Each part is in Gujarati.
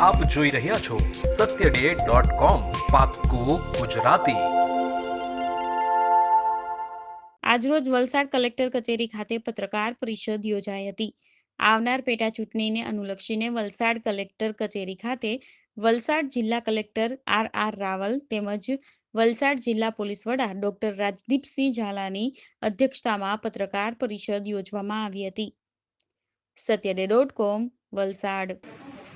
આપ જોઈ રહ્યા છો satyday.com પાક્કું ગુજરાતી। આજરોજ વલસાડ કલેક્ટર કચેરી ખાતે પત્રકાર પરિષદ યોજાઈ હતી। આવનાર પેટા ચૂંટણીને અનુલક્ષીને વલસાડ કલેક્ટર કચેરી ખાતે વલસાડ જિલ્લા કલેક્ટર આર રાવલ તેમજ વલસાડ જિલ્લા પોલીસ વડા ડોક્ટર રાજદીપસિંહ ઝાલાની અધ્યક્ષતામાં પત્રકાર પરિષદ યોજવામાં આવી હતી। satyday.com વલસાડ।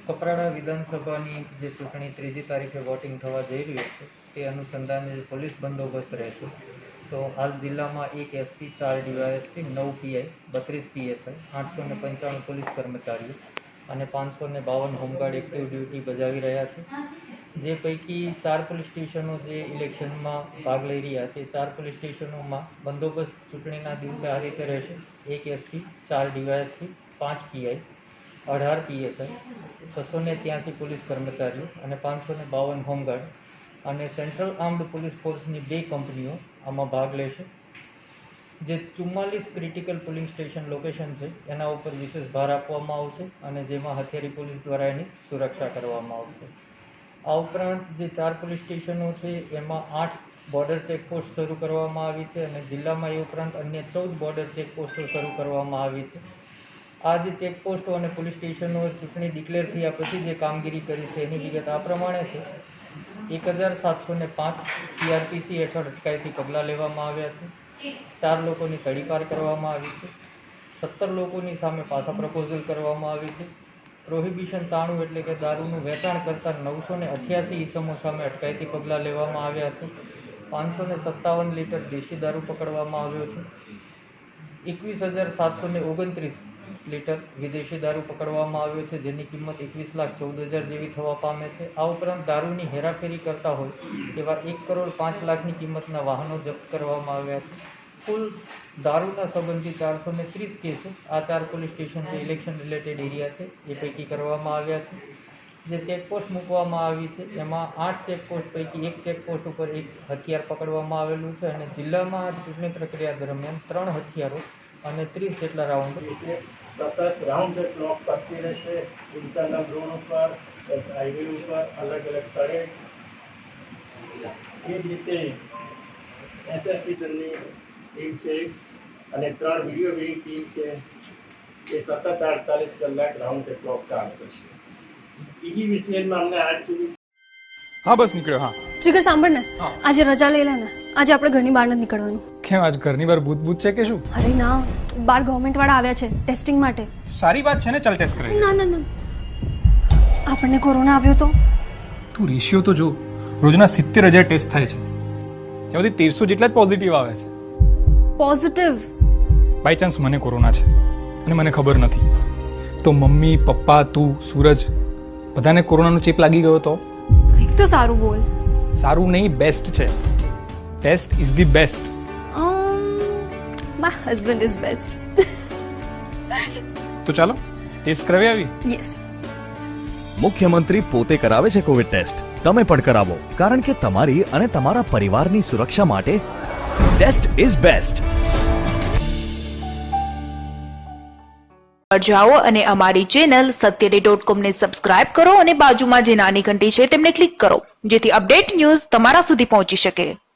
કપરાડા વિધાનસભાની જે ચૂંટણી 3જી તારીખે વોટિંગ થવા જઈ રહ્યું છે તે અનુસંધાને જે પોલીસ બંદોબસ્ત રહેશે। તો હાલ જિલ્લામાં 1 SP, 4 DYSP, 9 PI, 32 PSI, 895 police કર્મચારીઓ અને 552 હોમગાર્ડ એક્ટિવ ડ્યુટી બજાવી રહ્યા છે। જે પૈકી 4 પોલીસ સ્ટેશનો જે ઇલેક્શનમાં ભાગ લઈ રહ્યા છે, 4 પોલીસ સ્ટેશનોમાં બંદોબસ્ત ચૂંટણીના દિવસે આ રીતે રહેશે: 1 SP, 4 DYSP, 5 PI, 18 PSI, 683 police કર્મચારીઓ અને 552 હોમગાર્ડ અને સેન્ટ્રલ આર્મ્ડ પોલીસ ફોર્સની 2 કંપનીઓ આમાં ભાગ લેશે। જે 44 ક્રિટિકલ પોલિંગ સ્ટેશન લોકેશન છે એના ઉપર વિશેષ ભાર આપવામાં આવશે અને જેમાં હથિયારી પોલીસ દ્વારા એની સુરક્ષા કરવામાં આવશે। આ ઉપરાંત જે 4 પોલીસ સ્ટેશનો છે એમાં 8 બોર્ડર ચેકપોસ્ટ શરૂ કરવામાં આવી છે અને જિલ્લામાં એ ઉપરાંત અન્ય 14 બોર્ડર ચેકપોસ્ટો શરૂ કરવામાં આવી છે। આ જે ચેકપોસ્ટો અને પોલીસ સ્ટેશનો ચૂંટણી ડિક્લેર થયા પછી જે કામગીરી કરી છે એની વિગત આ પ્રમાણે છે: 1705 CRPC હેઠળ અટકાયતી પગલાં લેવામાં આવ્યા છે, 4 લોકોની તડીપાર કરવામાં આવી છે, 17 લોકોની સામે પાછા પ્રપોઝલ કરવામાં આવી છે, પ્રોહિબિશન 93 એટલે કે દારૂનું વેચાણ કરતા 988 ઈસમો સામે અટકાયતી પગલાં લેવામાં આવ્યા છે, 557 લીટર દેશી દારૂ પકડવામાં આવ્યો છે, 21,729 લીટર વિદેશી દારૂ પકડવામાં આવ્યો છે, જેની કિંમત 21,14,000 જેવી થવા પામે છે। આ ઉપરાંત દારૂની હેરાફેરી કરતા હોય એવા 1,05,00,000ની કિંમતના વાહનો જપ્ત કરવામાં આવ્યા છે। કુલ દારૂના સંબંધી 430 કેસો આ 4 પોલીસ સ્ટેશન જે ઇલેક્શન રિલેટેડ એરિયા છે એ પૈકી કરવામાં આવ્યા છે। જે ચેકપોસ્ટ મૂકવામાં આવી છે એમાં 8 ચેકપોસ્ટ પૈકી 1 ચેકપોસ્ટ ઉપર 1 હથિયાર પકડવામાં આવેલું છે અને જિલ્લામાં ચૂંટણી પ્રક્રિયા દરમિયાન 3 હથિયારો અને 30 જેટલા રાઉન્ડ સતત રાઉન્ડ ધ ક્લોક કરતી રહેશે। ઇન્ટરનલ રોડ ઉપર, હાઈવે ઉપર, અલગ અલગ સ્થળે। એ જ રીતે એસએસપીની ટીમ છે અને 3 વિડીયો વેઇંગ ટીમ છે એ સતત 48 કલાક રાઉન્ડ ધ ક્લોક કામ કરશે। બીજી વિષયમાં અમને આજ સુધી હા બસ નીકળ્યો। હા જીગર સાંભળ ને, આજે રજા લઈ લે ને, આજે આપણે ઘરની બહાર નથી નીકળવાનું। કેમ આજ ઘરની બહાર ભૂત ભૂત છે કે શું? અરે ના, બહાર ગવર્મેન્ટ વાળા આવ્યા છે ટેસ્ટિંગ માટે। સારી વાત છે ને, ચાલ ટેસ્ટ કરાવી। ના ના ના, આપણને કોરોના આવ્યો તો? તું રેશિયો તો જો, રોજના 70,000 ટેસ્ટ થાય છે, જેમાંથી 1300 જેટલા જ પોઝિટિવ આવે છે। પોઝિટિવ? બાય ચાન્સ મને કોરોના છે અને મને ખબર નથી તો મમ્મી, પપ્પા, તું, સૂરજ બધાને કોરોનાનો ચેપ લાગી ગયો તો? કંઈક તો સારું બોલ। સારું નહીં, બેસ્ટ છે। Taste is the best. My husband is best. તો ચાલો ટેસ્ટ કરાવી આવી। યસ। મુખ્યમંત્રી પોતે કરાવે છે કોવિડ ટેસ્ટ, તમે પણ કરાવો, કારણ કે તમારી અને તમારા પરિવારની સુરક્ષા માટે ટેસ્ટ ઇઝ બેસ્ટ। જાઓ અને અમારી ચેનલ satyday.com ને સબસ્ક્રાઇબ કરો અને બાજુમાં જે નાની ઘંટી છે તેમને ક્લિક કરો, જેથી અપડેટ ન્યૂઝ તમારા સુધી પહોંચી શકે।